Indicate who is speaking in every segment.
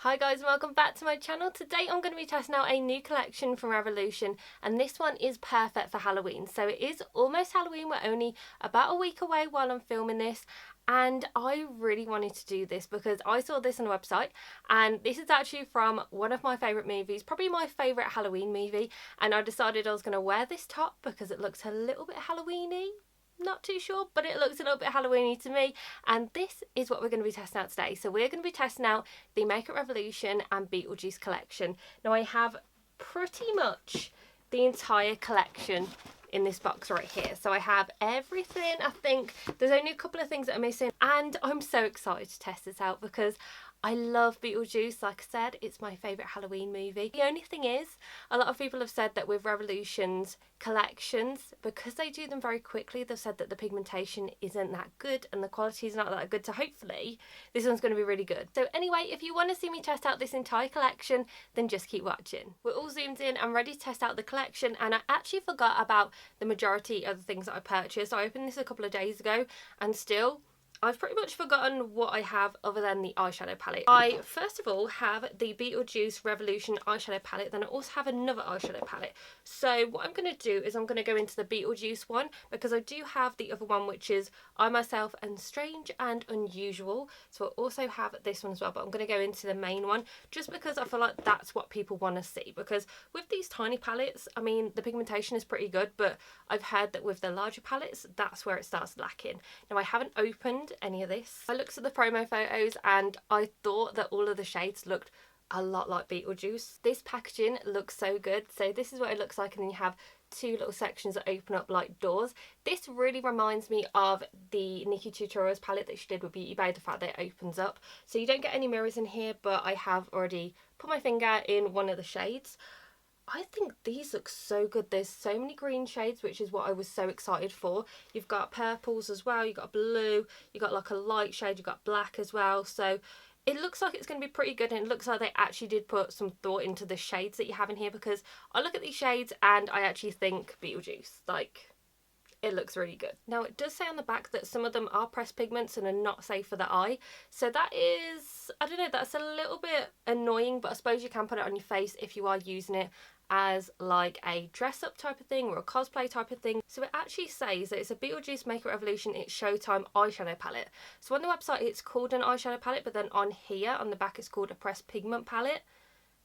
Speaker 1: Hi guys and welcome back to my channel. Today I'm going to be testing out a new collection from Revolution, and this one is perfect for Halloween. So it is almost Halloween, we're only about a week away while I'm filming this, and I really wanted to do this because I saw this on the website, and this is actually from one of my favourite movies, probably my favourite Halloween movie, and I decided I was going to wear this top because it looks a little bit Halloween-y. Not too sure, but it looks a little bit Halloween-y to me, and this is what we're going to be testing out today. So we're going to be testing out the Makeup Revolution and Beetlejuice collection. Now I have pretty much the entire collection in this box right here, so I have everything. I think there's only a couple of things that are missing, and I'm so excited to test this out because I love Beetlejuice. Like I said, it's my favourite Halloween movie. The only thing is, a lot of people have said that with Revolution's collections, because they do them very quickly, they've said that the pigmentation isn't that good and the quality is not that good, so hopefully this one's going to be really good. So anyway, if you want to see me test out this entire collection, then just keep watching. We're all zoomed in and ready to test out the collection, and I actually forgot about the majority of the things that I purchased. I opened this a couple of days ago and still I've pretty much forgotten what I have other than the eyeshadow palette. I first of all have the Beetlejuice Revolution eyeshadow palette, then I also have another eyeshadow palette. So what I'm going to do is I'm going to go into the Beetlejuice one because I do have the other one, which is I Myself and Strange and Unusual. So I also have this one as well, but I'm going to go into the main one just because I feel like that's what people want to see. Because with these tiny palettes, I mean, the pigmentation is pretty good, but I've heard that with the larger palettes, that's where it starts lacking. Now I haven't opened any of this. I looked at the promo photos and I thought that all of the shades looked a lot like Beetlejuice. This packaging looks so good. So this is what it looks like, and then you have two little sections that open up like doors. This really reminds me of the Nikki Tutorials palette that she did with Beauty Bay, the fact that it opens up. So you don't get any mirrors in here, but I have already put my finger in one of the shades. I think these look so good. There's so many green shades, which is what I was so excited for. You've got purples as well, you've got blue, you've got like a light shade, you've got black as well. So it looks like it's going to be pretty good, and it looks like they actually did put some thought into the shades that you have in here, because I look at these shades and I actually think Beetlejuice. Like, it looks really good. Now it does say on the back that some of them are pressed pigments and are not safe for the eye. So that is, I don't know, that's a little bit annoying, but I suppose you can put it on your face if you are using it as like a dress up type of thing or a cosplay type of thing. So it actually says that it's a Beetlejuice Makeup Revolution It's Showtime eyeshadow palette. So on the website it's called an eyeshadow palette, but then on here on the back it's called a pressed pigment palette,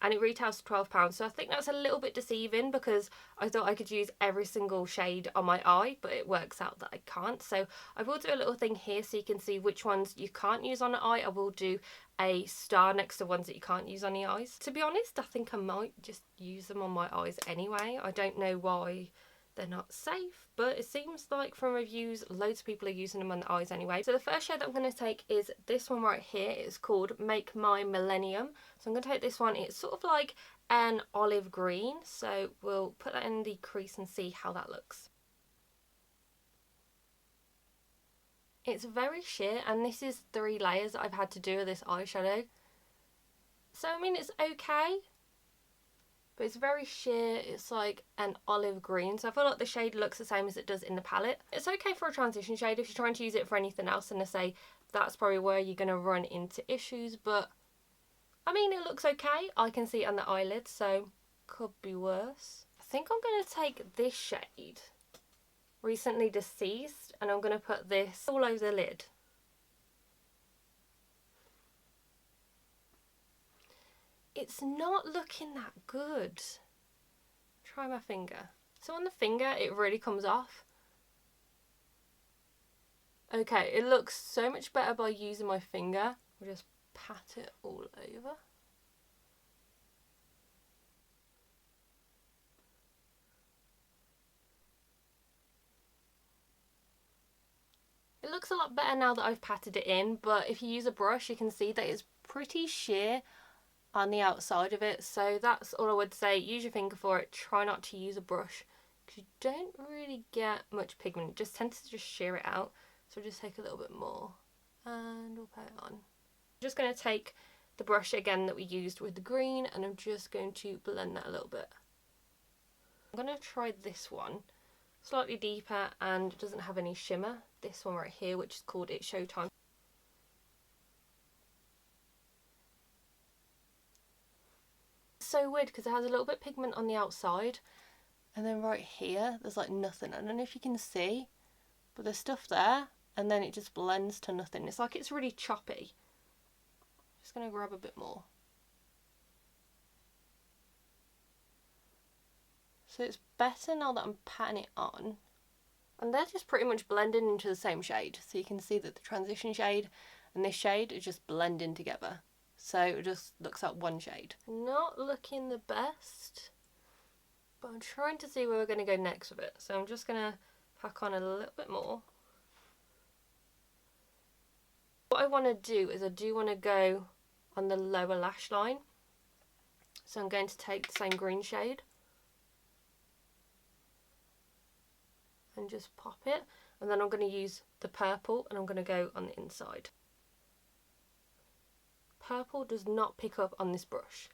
Speaker 1: and it retails for £12. So I think that's a little bit deceiving because I thought I could use every single shade on my eye, but it works out that I can't. So I will do a little thing here so you can see which ones you can't use on the eye. I will do a star next to ones that you can't use on the eyes. To be honest, I think I might just use them on my eyes anyway. I don't know why they're not safe, but it seems like from reviews loads of people are using them on the eyes anyway. So the first shade that I'm going to take is this one right here. It's called Make My Millennium. So I'm going to take this one. It's sort of like an olive green, so we'll put that in the crease and see how that looks. It's very sheer, and this is 3 layers that I've had to do with this eyeshadow. So I mean, it's okay, but it's very sheer. It's like an olive green, so I feel like the shade looks the same as it does in the palette. It's okay for a transition shade if you're trying to use it for anything else, and I say that's probably where you're going to run into issues, but I mean, it looks okay. I can see it on the eyelids, so could be worse. I think I'm going to take this shade, Recently Deceased, and I'm going to put this all over the lid. It's not looking that good. Try my finger. So on the finger it really comes off. Okay, it looks so much better by using my finger. I'll just pat it all over. It looks a lot better now that I've patted it in, but if you use a brush you can see that it's pretty sheer on the outside of it, so that's all I would say. Use your finger for it. Try not to use a brush because you don't really get much pigment. It just tends to just shear it out. So just take a little bit more and we'll put it on. I'm just going to take the brush again that we used with the green, and I'm just going to blend that a little bit. I'm going to try this one, slightly deeper and doesn't have any shimmer. This one right here, which is called It's Showtime. It's so weird because it has a little bit of pigment on the outside, and then right here there's like nothing. I don't know if you can see, but there's stuff there, and then it just blends to nothing. It's like it's really choppy. Just gonna grab a bit more. So it's better now that I'm patting it on. And they're just pretty much blending into the same shade. So you can see that the transition shade and this shade are just blending together. So it just looks like one shade. Not looking the best, but I'm trying to see where we're going to go next with it. So I'm just going to pack on a little bit more. What I want to do is I do want to go on the lower lash line. So I'm going to take the same green shade and just pop it, and then I'm going to use the purple and I'm going to go on the inside. Purple does not pick up on this brush.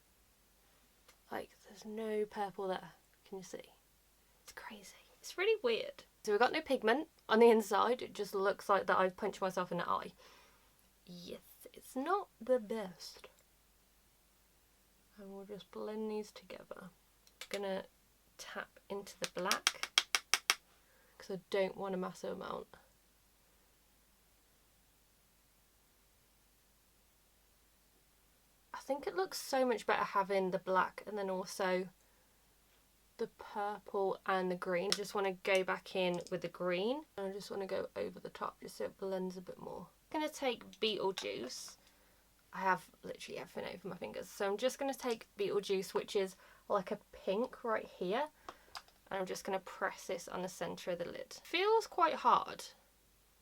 Speaker 1: Like, there's no purple there. Can you see? It's crazy. It's really weird. So we've got no pigment on the inside. It just looks like that I've punched myself in the eye. Yes, it's not the best. And we'll just blend these together. I'm going to tap into the black, because I don't want a massive amount. I think it looks so much better having the black and then also the purple and the green. I just want to go back in with the green, and I just want to go over the top just so it blends a bit more. I'm going to take Beetlejuice. I have literally everything over my fingers, so I'm just going to take Beetlejuice, which is like a pink right here. And I'm just going to press this on the centre of the lid. Feels quite hard,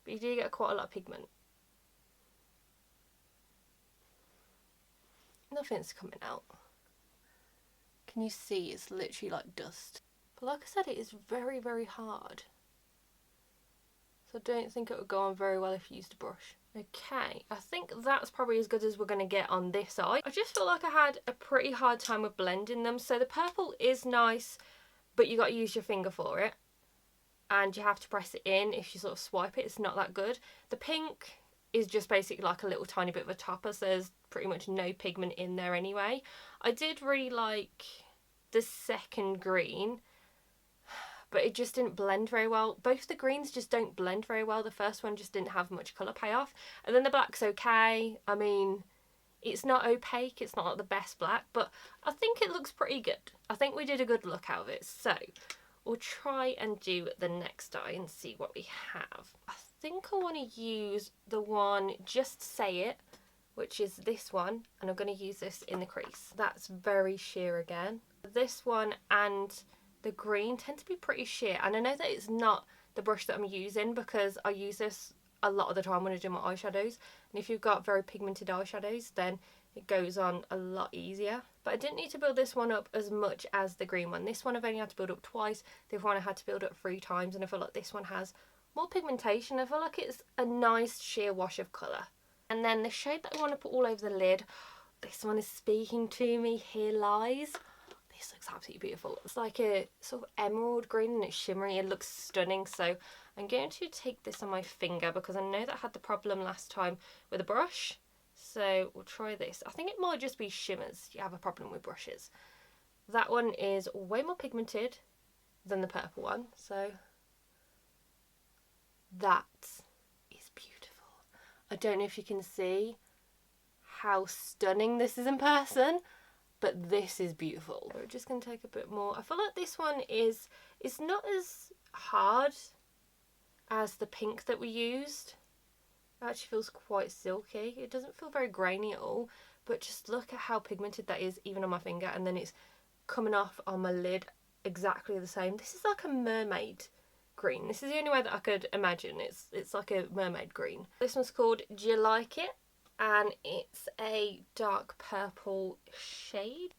Speaker 1: but you do get quite a lot of pigment. Nothing's coming out. Can you see it's literally like dust? But like I said, it is very, very hard. So I don't think it would go on very well if you used a brush. Okay, I think that's probably as good as we're going to get on this eye. I just feel like I had a pretty hard time with blending them. So the purple is nice, but you got to use your finger for it, and you have to press it in. If you sort of swipe it, it's not that good. The pink is just basically like a little tiny bit of a topper, so there's pretty much no pigment in there anyway. I did really like the second green, but it just didn't blend very well. Both the greens just don't blend very well. The first one just didn't have much colour payoff, and then the black's okay. I mean, it's not opaque, it's not like the best black, but I think it looks pretty good. I think we did a good look out of it. So we'll try and do the next eye and see what we have. I think I want to use the one, Just Say It, which is this one, and I'm going to use this in the crease. That's very sheer again. This one and the green tend to be pretty sheer, and I know that it's not the brush that I'm using because I use this a lot of the time when I do my eyeshadows, and if you've got very pigmented eyeshadows then it goes on a lot easier. But I didn't need to build this one up as much as the green one. This one I've only had to build up twice, the other one I had to build up 3 times, and I feel like this one has more pigmentation. I feel like it's a nice sheer wash of colour. And then the shade that I want to put all over the lid, this one is speaking to me. Here Lies. This looks absolutely beautiful. It's like a sort of emerald green and it's shimmery. It looks stunning. So I'm going to take this on my finger because I know that I had the problem last time with a brush. So we'll try this. I think it might just be shimmers you have a problem with brushes. That one is way more pigmented than the purple one. So that is beautiful. I don't know if you can see how stunning this is in person, but this is beautiful. We're just going to take a bit more. I feel like this one it's not as hard as the pink that we used. It actually feels quite silky. It doesn't feel very grainy at all, but just look at how pigmented that is even on my finger, and then it's coming off on my lid exactly the same. This is like a mermaid green. This is the only way that I could imagine. It's like a mermaid green. This one's called Do You Like It? And it's a dark purple shade.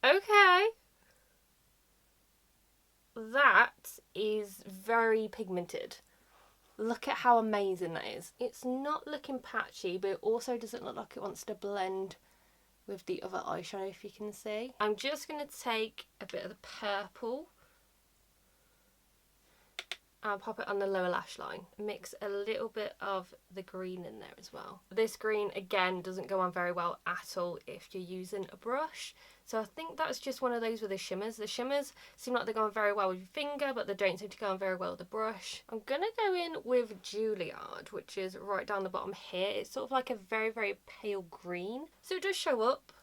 Speaker 1: Okay. That is very pigmented. Look at how amazing that is. It's not looking patchy, but it also doesn't look like it wants to blend with the other eyeshadow, if you can see. I'm just going to take a bit of the purple I'll pop it on the lower lash line. Mix a little bit of the green in there as well. This green, again, doesn't go on very well at all if you're using a brush. So I think that's just one of those with the shimmers. The shimmers seem like they go on very well with your finger, but they don't seem to go on very well with the brush. I'm going to go in with Juilliard, which is right down the bottom here. It's sort of like a very, very pale green. So it does show up.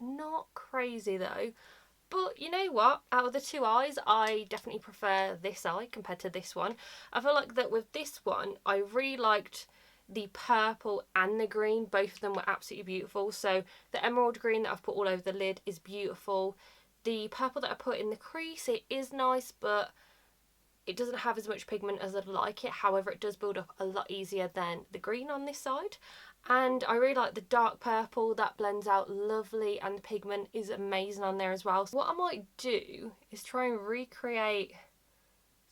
Speaker 1: Not crazy though. But you know what? Out of the two eyes, I definitely prefer this eye compared to this one. I feel like that with this one, I really liked the purple and the green. Both of them were absolutely beautiful. So the emerald green that I've put all over the lid is beautiful. The purple that I put in the crease, it is nice, but it doesn't have as much pigment as I'd like it. However, it does build up a lot easier than the green on this side. And I really like the dark purple. That blends out lovely, and the pigment is amazing on there as well. So what I might do is try and recreate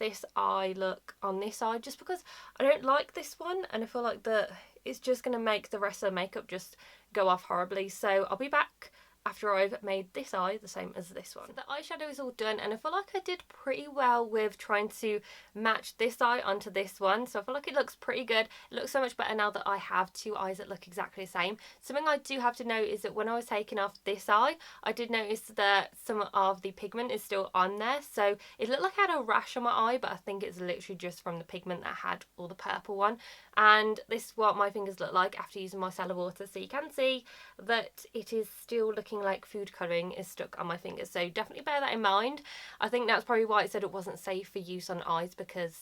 Speaker 1: this eye look on this eye, just because I don't like this one, and I feel like that it's just going to make the rest of the makeup just go off horribly. So I'll be back after I've made this eye the same as this one. So the eyeshadow is all done, and I feel like I did pretty well with trying to match this eye onto this one. So I feel like it looks pretty good. It looks so much better now that I have two eyes that look exactly the same. Something I do have to note is that when I was taking off this eye, I did notice that some of the pigment is still on there. So it looked like I had a rash on my eye, but I think it's literally just from the pigment that had all the purple one. And this is what my fingers look like after using my micellar water. So you can see that it is still looking like food colouring is stuck on my fingers. So definitely bear that in mind. I think that's probably why it said it wasn't safe for use on eyes, because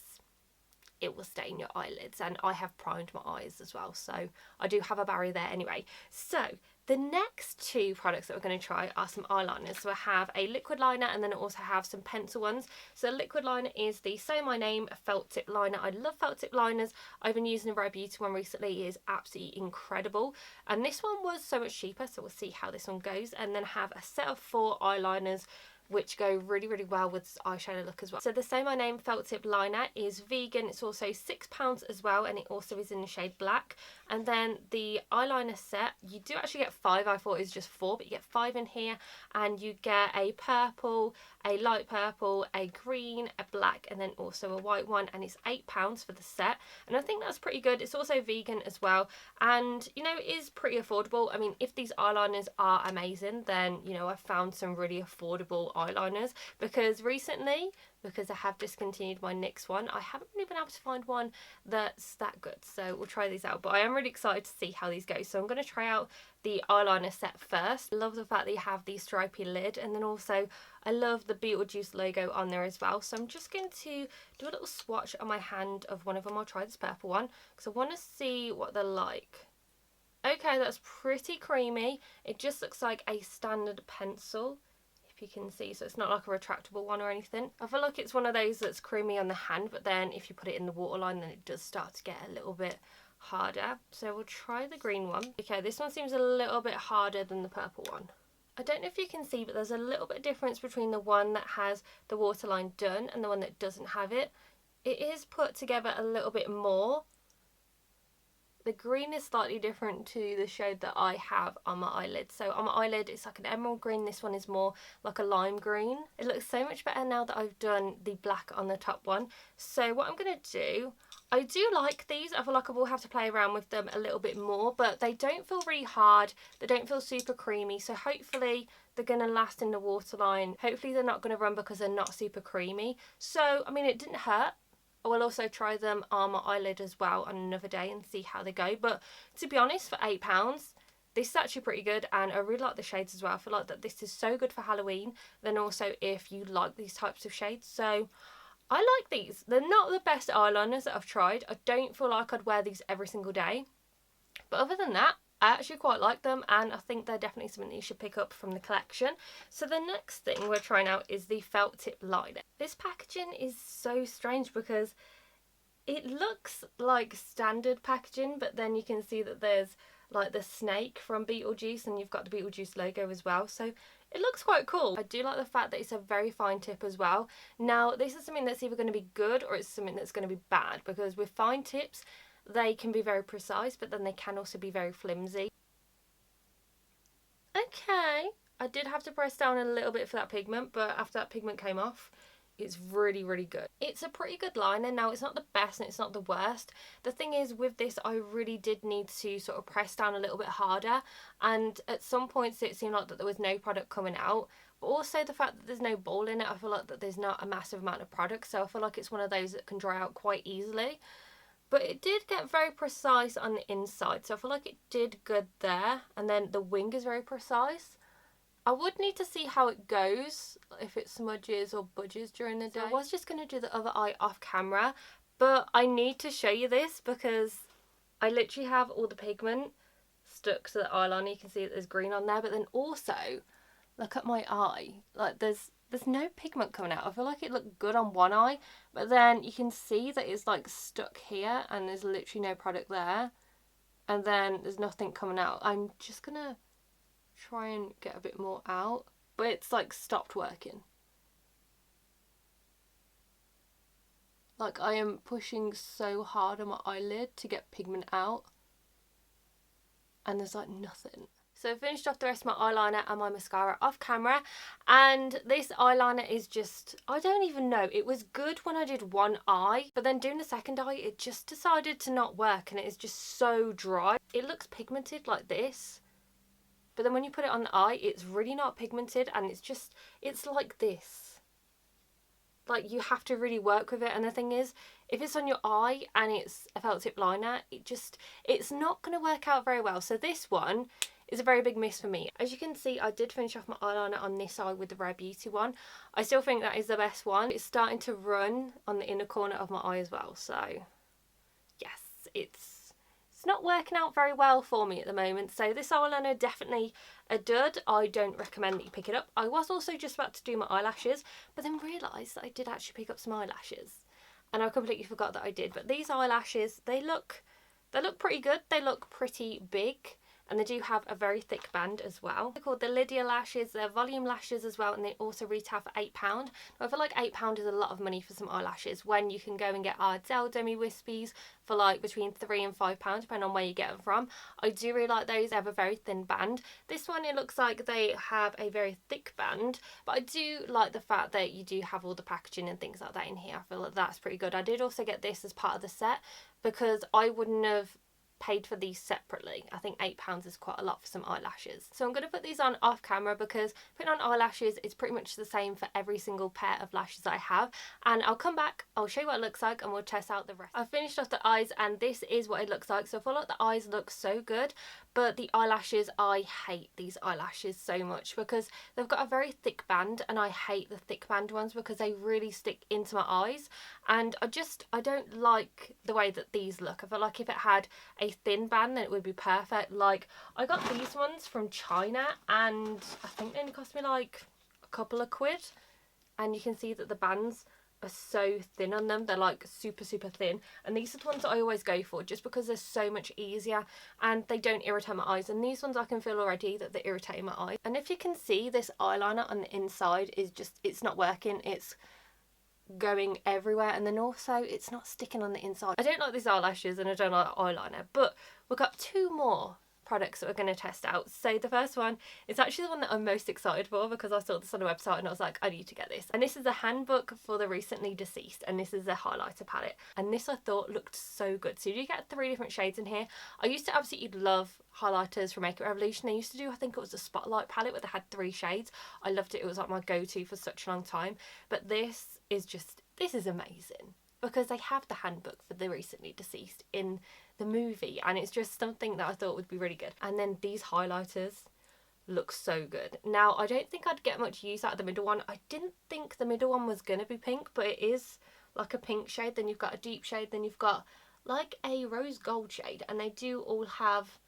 Speaker 1: it will stain your eyelids, and I have primed my eyes as well, so I do have a barrier there anyway. So the next two products that we're going to try are some eyeliners. So I have a liquid liner, and then I also have some pencil ones. So the liquid liner is the Say My Name felt tip liner. I love felt tip liners. I've been using the Rare Beauty one recently. It is absolutely incredible, and this one was so much cheaper, so we'll see how this one goes. And then have a set of 4 eyeliners which go really, really well with this eyeshadow look as well. So the Say My Name felt tip liner is vegan. It's also £6 as well, and it also is in the shade black. And then the eyeliner set, you do actually get 5. I thought it was just 4, but you get 5 in here, and you get a purple, a light purple, a green, a black, and then also a white one, and it's £8 for the set. And I think that's pretty good. It's also vegan as well, and you know, it is pretty affordable. I mean, if these eyeliners are amazing, then you know, I've found some really affordable eyeliners, because recently, because I have discontinued my NYX one, I haven't really been able to find one that's that good. So we'll try these out, but I am really excited to see how these go. So I'm going to try out the eyeliner set first. I love the fact that you have the stripy lid, and then also I love the Beetlejuice logo on there as well. So I'm just going to do a little swatch on my hand of one of them. I'll try this purple one because I want to see what they're like. Okay, that's pretty creamy. It just looks like a standard pencil, you can see, so it's not like a retractable one or anything. I feel like it's one of those that's creamy on the hand, but then if you put it in the waterline, then it does start to get a little bit harder. So we'll try the green one. Okay, this one seems a little bit harder than the purple one. I don't know if you can see, but there's a little bit of difference between the one that has the waterline done and the one that doesn't have it. It is put together a little bit more. The green is slightly different to the shade that I have on my eyelid. So on my eyelid, it's like an emerald green. This one is more like a lime green. It looks so much better now that I've done the black on the top one. So what I'm going to do, I do like these. I feel like I will have to play around with them a little bit more, but they don't feel really hard. They don't feel super creamy. So hopefully they're going to last in the waterline. Hopefully they're not going to run because they're not super creamy. So, I mean, it didn't hurt. I will also try them on my eyelid as well on another day and see how they go. But to be honest, for £8, this is actually pretty good, and I really like the shades as well. I feel like that this is so good for Halloween, then also if you like these types of shades. So I like these. They're not the best eyeliners that I've tried. I don't feel like I'd wear these every single day. But other than that, I actually quite like them, and I think they're definitely something you should pick up from the collection. So the next thing we're trying out is the felt tip liner. This packaging is so strange because it looks like standard packaging, but then you can see that there's like the snake from Beetlejuice, and you've got the Beetlejuice logo as well. So it looks quite cool. I do like the fact that it's a very fine tip as well. Now, this is something that's either going to be good or it's something that's going to be bad, because with fine tips, they can be very precise, but then they can also be very flimsy. Okay, I did have to press down a little bit for that pigment, but after that pigment came off, It's really, really good. It's a pretty good liner. Now, it's not the best and it's not the worst. The thing is, with this, I really did need to sort of press down a little bit harder. And at some points, it seemed like that there was no product coming out. But also the fact that there's no ball in it, I feel like that there's not a massive amount of product. So I feel like it's one of those that can dry out quite easily. But it did get very precise on the inside. So I feel like it did good there. And then the wing is very precise. I would need to see how it goes, if it smudges or budges during the day. So I was just going to do the other eye off camera, but I need to show you this because I literally have all the pigment stuck to the eyeliner. You can see that there's green on there, but then also, look at my eye. Like, there's no pigment coming out. I feel like it looked good on one eye, but then you can see that it's like stuck here and there's literally no product there. And then there's nothing coming out. I'm just going to try and get a bit more out, but it's like stopped working. Like, I am pushing so hard on my eyelid to get pigment out and there's like nothing. So I finished off the rest of my eyeliner and my mascara off camera, and this eyeliner is just, I don't even know, it was good when I did one eye, but then doing the second eye it just decided to not work and it is just so dry. It looks pigmented like this, but then when you put it on the eye, it's really not pigmented and it's like this. Like, you have to really work with it. And the thing is, if it's on your eye and it's a felt tip liner, it's not going to work out very well. So this one is a very big miss for me. As you can see, I did finish off my eyeliner on this eye with the Rare Beauty one. I still think that is the best one. It's starting to run on the inner corner of my eye as well. So yes, it's not working out very well for me at the moment. So this eyeliner, definitely a dud. I don't recommend that you pick it up. I was also just about to do my eyelashes, but then realised that I did actually pick up some eyelashes and I completely forgot that I did. But these eyelashes, they look pretty good. They look pretty big. And they do have a very thick band as well. They're called the Lydia lashes. They're volume lashes as well, and they also retail for £8. Now, I feel like £8 is a lot of money for some eyelashes when you can go and get Ardell Demi Wispies for like between £3 and £5, depending on where you get them from. I do really like those. They have a very thin band. This one, it looks like they have a very thick band, but I do like the fact that you do have all the packaging and things like that in here. I feel like that's pretty good. I did also get this as part of the set because I wouldn't have paid for these separately. I think £8 is quite a lot for some eyelashes. So I'm going to put these on off camera because putting on eyelashes is pretty much the same for every single pair of lashes that I have. And I'll come back, I'll show you what it looks like, and we'll test out the rest. I've finished off the eyes and this is what it looks like. So I feel like the eyes look so good, but the eyelashes, I hate these eyelashes so much because they've got a very thick band, and I hate the thick band ones because they really stick into my eyes, and I don't like the way that these look. I feel like if it had a thin band then it would be perfect. Like, I got these ones from China and I think they only cost me like a couple of quid, and you can see that the bands are so thin on them. They're like super thin, and these are the ones that I always go for just because they're so much easier and they don't irritate my eyes. And these ones I can feel already that they're irritating my eyes. And if you can see, this eyeliner on the inside is just, it's not working. It's going everywhere, and then also it's not sticking on the inside. I don't like these eyelashes and I don't like eyeliner, but we've got two more products that we're going to test out. So the first one is actually the one that I'm most excited for because I saw this on the website and I was like, I need to get this. And this is a handbook for the recently deceased, and this is a highlighter palette, and this I thought looked so good. So you do get 3 different shades in here. I used to absolutely love highlighters from Makeup Revolution. They used to do, I think it was a spotlight palette where they had 3 shades. I loved it. It was like my go-to for such a long time. But this is amazing because they have the handbook for the recently deceased in the movie, and it's just something that I thought would be really good. And then these highlighters look so good. Now, I don't think I'd get much use out of the middle one. I didn't think the middle one was going to be pink, but it is like a pink shade. Then you've got a deep shade, then you've got like a rose gold shade, and they do all have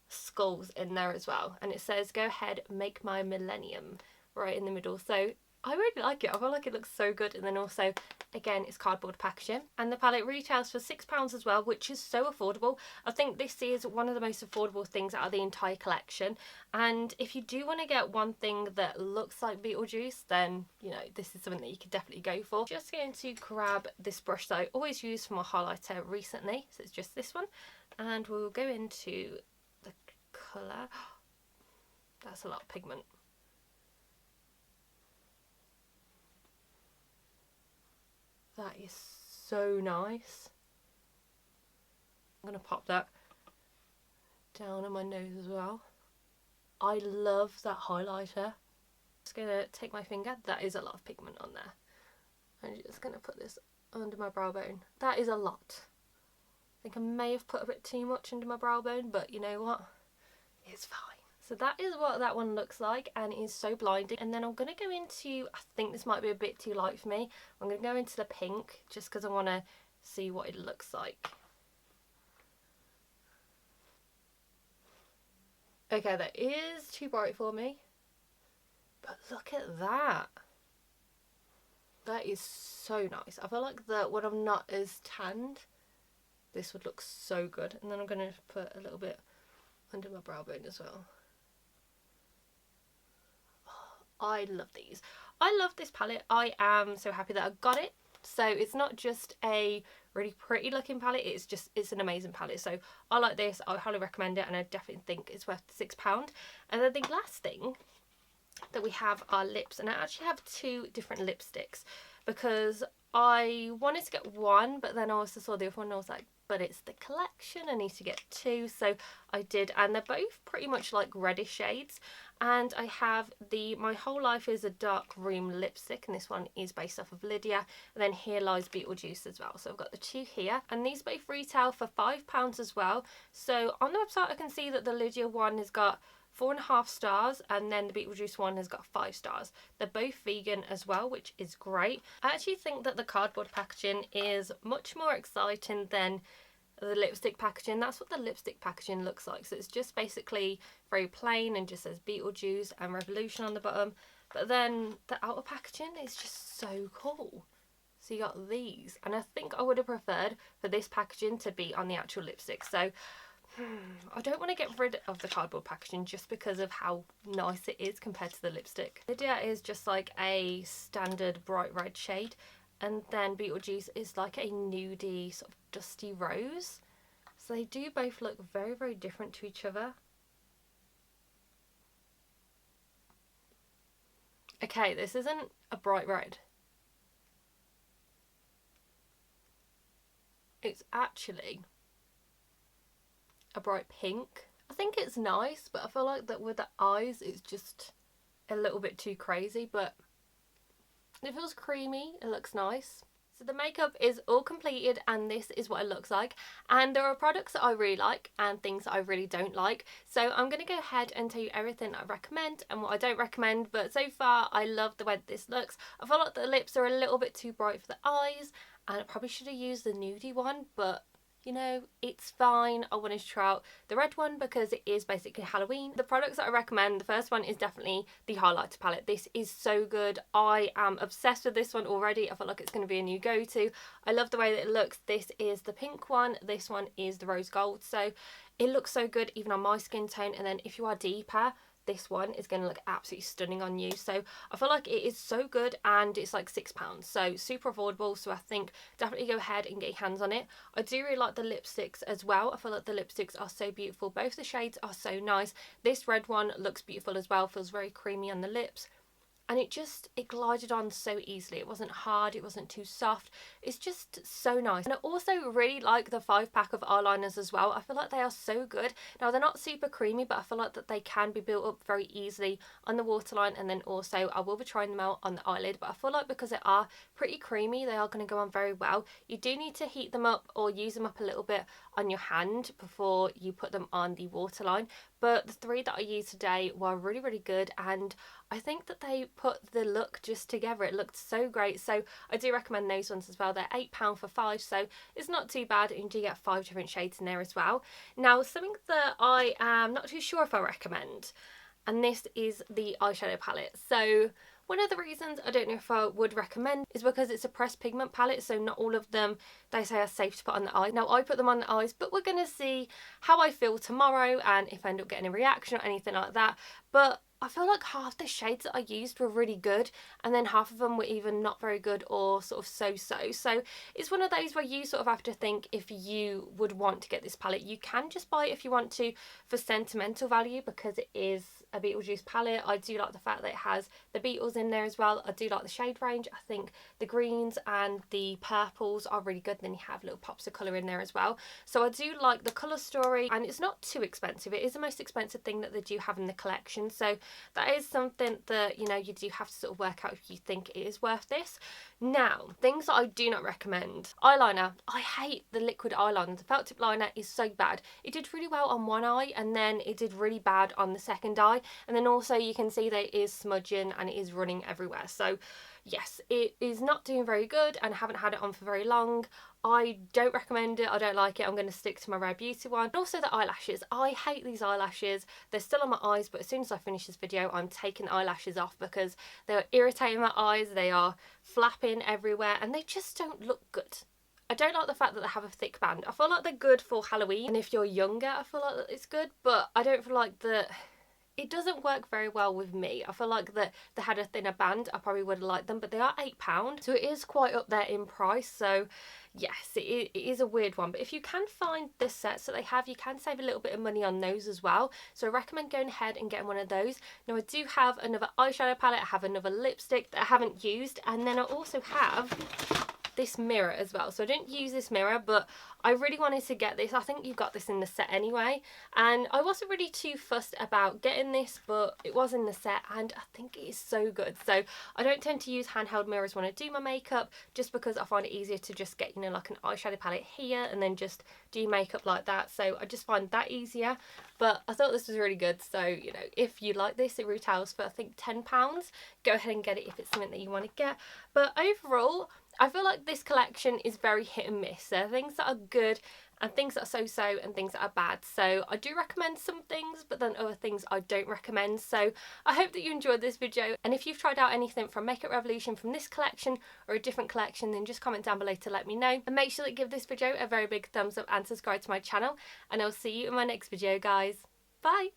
Speaker 1: skulls in there as well. And it says, go ahead, make my millennium, right in the middle. So I really like it. I feel like it looks so good. And then also, again, it's cardboard packaging. And the palette retails for £6 as well, which is so affordable. I think this is one of the most affordable things out of the entire collection. And if you do want to get one thing that looks like Beetlejuice, then, you know, this is something that you could definitely go for. Just going to grab this brush that I always use for my highlighter recently. So it's just this one. And we'll go into the colour. That's a lot of pigment. That is so nice. I'm going to pop that down on my nose as well. I love that highlighter. Just going to take my finger. That is a lot of pigment on there. I'm just going to put this under my brow bone. That is a lot. I think I may have put a bit too much under my brow bone, but you know what? It's fine. So that is what that one looks like, and it is so blinding. And then I'm going to go into, I think this might be a bit too light for me. I'm going to go into the pink just because I want to see what it looks like. Okay, that is too bright for me. But look at that. That is so nice. I feel like that when I'm not as tanned, this would look so good. And then I'm going to put a little bit under my brow bone as well. I love these. I love this palette. I am so happy that I got it. So it's not just a really pretty looking palette, it's an amazing palette. So I like this, I highly recommend it, and I definitely think it's worth £6. And then the last thing that we have are lips, and I actually have two different lipsticks because I wanted to get one, but then I also saw the other one and I was like, but it's the collection, I need to get two. So I did, and they're both pretty much like reddish shades. And I have the My Whole Life is a Dark Room lipstick, and this one is based off of Lydia. And then Here Lies Beetlejuice as well. So I've got the two here, and these both retail for £5 as well. So on the website I can see that the Lydia one has got 4.5 stars, and then the Beetlejuice one has got 5 stars. They're both vegan as well, which is great. I actually think that the cardboard packaging is much more exciting than the lipstick packaging. That's what the lipstick packaging looks like. So it's just basically very plain and just says Beetlejuice and Revolution on the bottom. But then the outer packaging is just so cool. So you got these, and I think I would have preferred for this packaging to be on the actual lipstick. So I don't want to get rid of the cardboard packaging just because of how nice it is compared to the lipstick. Lydia is just like a standard bright red shade, and then Beetlejuice is like a nudie sort of dusty rose. So they do both look very, very different to each other. Okay, this isn't a bright red. It's actually a bright pink. I think it's nice, but I feel like that with the eyes it's just a little bit too crazy, but it feels creamy, it looks nice. So the makeup is all completed, and this is what it looks like. And there are products that I really like and things that I really don't like. So I'm going to go ahead and tell you everything I recommend and what I don't recommend. But so far I love the way that this looks. I feel like the lips are a little bit too bright for the eyes, and I probably should have used the nudie one, but you know, it's fine. I wanted to try out the red one because it is basically Halloween. The products that I recommend, the first one is definitely the highlighter palette. This is so good. I am obsessed with this one already. I feel like it's going to be a new go-to. I love the way that it looks. This is the pink one. This one is the rose gold. So it looks so good even on my skin tone. And then if you are deeper, this one is going to look absolutely stunning on you. So I feel like it is so good, and it's like £6, so super affordable. So I think definitely go ahead and get your hands on it. I do really like the lipsticks as well. I feel like the lipsticks are so beautiful. Both the shades are so nice. This red one looks beautiful as well, feels very creamy on the lips. And it glided on so easily. It wasn't hard, it wasn't too soft. It's just so nice. And I also really like the 5-pack of eyeliners as well. I feel like they are so good. Now they're not super creamy, but I feel like that they can be built up very easily on the waterline. And then also I will be trying them out on the eyelid. But I feel like because they are pretty creamy, they are going to go on very well. You do need to heat them up or use them up a little bit on your hand before you put them on the waterline. But the 3 that I used today were really, really good, and I think that they put the look just together. It looked so great. So I do recommend those ones as well. They're £8 for 5, so it's not too bad, and you do get 5 different shades in there as well. Now, something that I am not too sure if I recommend, and this is the eyeshadow palette. So one of the reasons I don't know if I would recommend is because it's a pressed pigment palette, so not all of them, they say, are safe to put on the eye. Now I put them on the eyes, but we're going to see how I feel tomorrow and if I end up getting a reaction or anything like that. But I feel like half the shades that I used were really good, and then half of them were either not very good or sort of so-so. So it's one of those where you sort of have to think if you would want to get this palette. You can just buy it if you want to for sentimental value, because it is a Beetlejuice palette. I do like the fact that it has the Beatles in there as well. I do like the shade range. I think the greens and the purples are really good. Then you have little pops of colour in there as well. So I do like the colour story, and it's not too expensive. It is the most expensive thing that they do have in the collection. So that is something that, you know, you do have to sort of work out if you think it is worth this. Now, things that I do not recommend. Eyeliner. I hate the liquid eyeliner. The felt tip liner is so bad. It did really well on one eye, and then it did really bad on the second eye. And then also you can see that it is smudging and it is running everywhere. So yes, it is not doing very good, and I haven't had it on for very long. I don't recommend it. I don't like it. I'm going to stick to my Rare Beauty one. And also the eyelashes. I hate these eyelashes. They're still on my eyes, but as soon as I finish this video, I'm taking the eyelashes off because they are irritating my eyes. They are flapping everywhere and they just don't look good. I don't like the fact that they have a thick band. I feel like they're good for Halloween, and if you're younger, I feel like that it's good, but I don't feel like that. It doesn't work very well with me. I feel like that they had a thinner band, I probably would have liked them, but they are £8, so it is quite up there in price. So yes, it is a weird one, but if you can find the sets that they have, you can save a little bit of money on those as well. So I recommend going ahead and getting one of those. Now I do have another eyeshadow palette, I have another lipstick that I haven't used, and then I also have this mirror as well. So I didn't use this mirror, but I really wanted to get this. I think you got this in the set anyway, and I wasn't really too fussed about getting this, but it was in the set and I think it is so good. So I don't tend to use handheld mirrors when I do my makeup, just because I find it easier to just get, you know, like an eyeshadow palette here and then just do makeup like that. So I just find that easier, but I thought this was really good. So, you know, if you like this, it retails for I think £10. Go ahead and get it if it's something that you want to get. But overall, I feel like this collection is very hit and miss. There are things that are good and things that are so-so and things that are bad. So I do recommend some things, but then other things I don't recommend. So I hope that you enjoyed this video, and if you've tried out anything from Makeup Revolution from this collection or a different collection, then just comment down below to let me know. And make sure to give this video a very big thumbs up and subscribe to my channel, and I'll see you in my next video, guys. Bye!